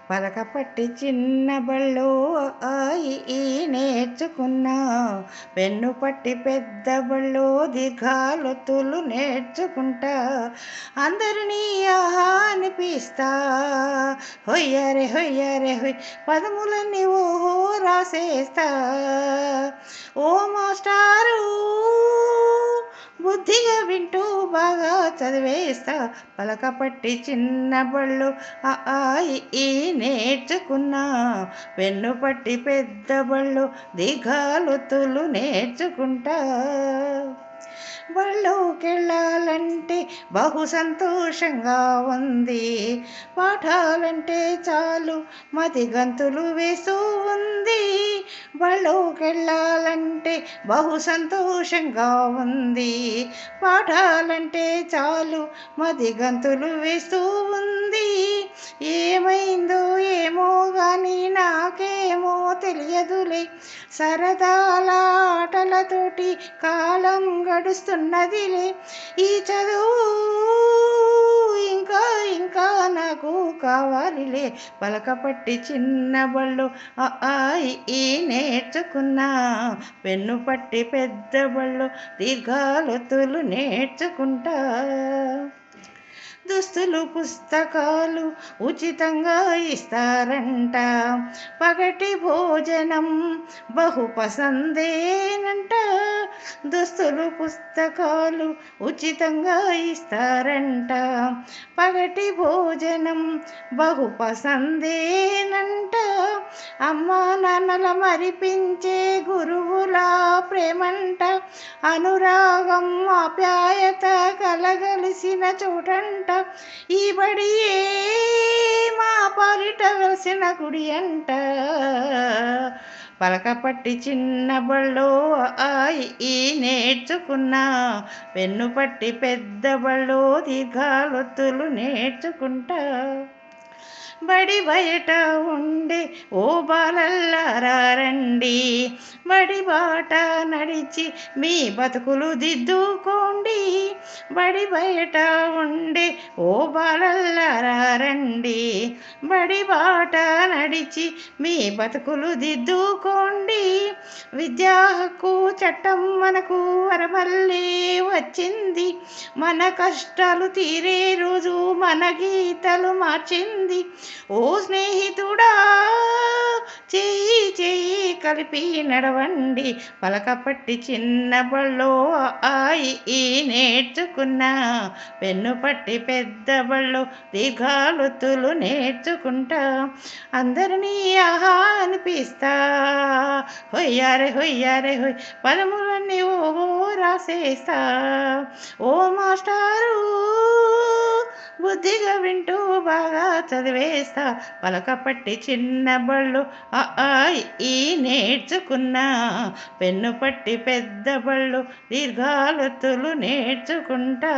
పలక పట్టి చిన్న బళ్ళు ఆయి ఈ నేర్చుకున్నా, పెన్ను పట్టి పెద్ద బళ్ళు దీర్ఘాలొత్తులు నేర్చుకుంటా, అందరినీ ఆహా అనిపిస్తా, హొయ్యరే హొయ్యరే హొయ్ పదములన్నీ ఓహో రాసేస్తా. ఓ మాస్టారు బుద్ధిగా వింటూ బాగా చదివేస్తా, పలక పట్టి చిన్న బళ్ళు ఆ ఆ ఇ ఈ నేర్చుకున్నా, పెన్ను పట్టి పెద్ద బళ్ళు దీర్ఘాలొత్తులు నేర్చుకుంటా. బళ్ళోకెళ్ళాలంటే బహు సంతోషంగా ఉంది, పాఠాలంటే చాలు మతి గంతులు వేస్తూ ఉంది. బళ్ళోకెళ్ళాలంటే బహు సంతోషంగా ఉంది, పాఠాలంటే చాలు మతి గంతులు వేస్తూ ఉంది. ఏమైందో ఏమో గాని నాకేమో తెలియదులే, సరదాల ఆటలతోటి కాలం గడుస్తున్నదిలే. ఈ చదువు ఇంకా ఇంకా నాకు కావాలిలే, పలక పట్టి చిన్న బళ్ళు ఆ ఆ ఇ ఈ నేర్చుకున్నా, పెన్ను పట్టి పెద్ద బళ్ళు దీర్ఘాలొత్తులు నేర్చుకుంటా. దుస్తులు పుస్తకాలు ఉచితంగా ఇస్తారంట, పగటి భోజనం బహు పసందేనంట. దుస్తులు పుస్తకాలు ఉచితంగా ఇస్తారంట, పగటి భోజనం బహు పసందేనంట. అమ్మా నాన్నల మరిపించే గురువుల ప్రేమంట, అనురాగం ఆప్యాయత కలగలిసిన చోటంట. ఈ బడియే మా పాలిట వెలసిన గుడి అంట, పలక పట్టి చిన్న బళ్ళో ఆ ఇ ఈ నేర్చుకున్నా, పెన్ను పట్టి పెద్ద బళ్ళో దీర్ఘాలొత్తులు నేర్చుకుంటా. బడి బయట ఉండే ఓ బాలల్లారా రండి, బడి బాట నడిచి మీ బతుకులు దిద్దుకోండి. బడి బయట ఉండే ఓ బాలల్లారా రండి, బడి బాట నడిచి మీ బతుకులు దిద్దుకోండి. విద్యా హక్కు చట్టం మనకు వరమల్లే వచ్చింది, మన కష్టాలు తీరే రోజు మన గీతలు మార్చింది. ఓ స్నేహితుడా చెయ్యి చెయ్యి కలిపి నడవండి, పలక పట్టి చిన్న బళ్ళో ఆ ఇ ఈ నేర్చుకున్నా, పెన్ను పట్టి పెద్ద బళ్ళు దీర్ఘాలొత్తులు నేర్చుకుంటా. అందరినీ ఆహా అనిపిస్తా, హొయ్యారే హొయ్యారే హొయ్ పదములన్నీ ఓహో రాసేస్తా. ఓ మాస్టారు బుద్ధిగా వింటూ బాగా చదివేస్తా, పలక పట్టి చిన్న బళ్ళు ఆ ఆ ఇ ఈ నేర్చుకున్నా, పెన్ను పట్టి పెద్ద బళ్ళు దీర్ఘాలొత్తులు నేర్చుకుంటా.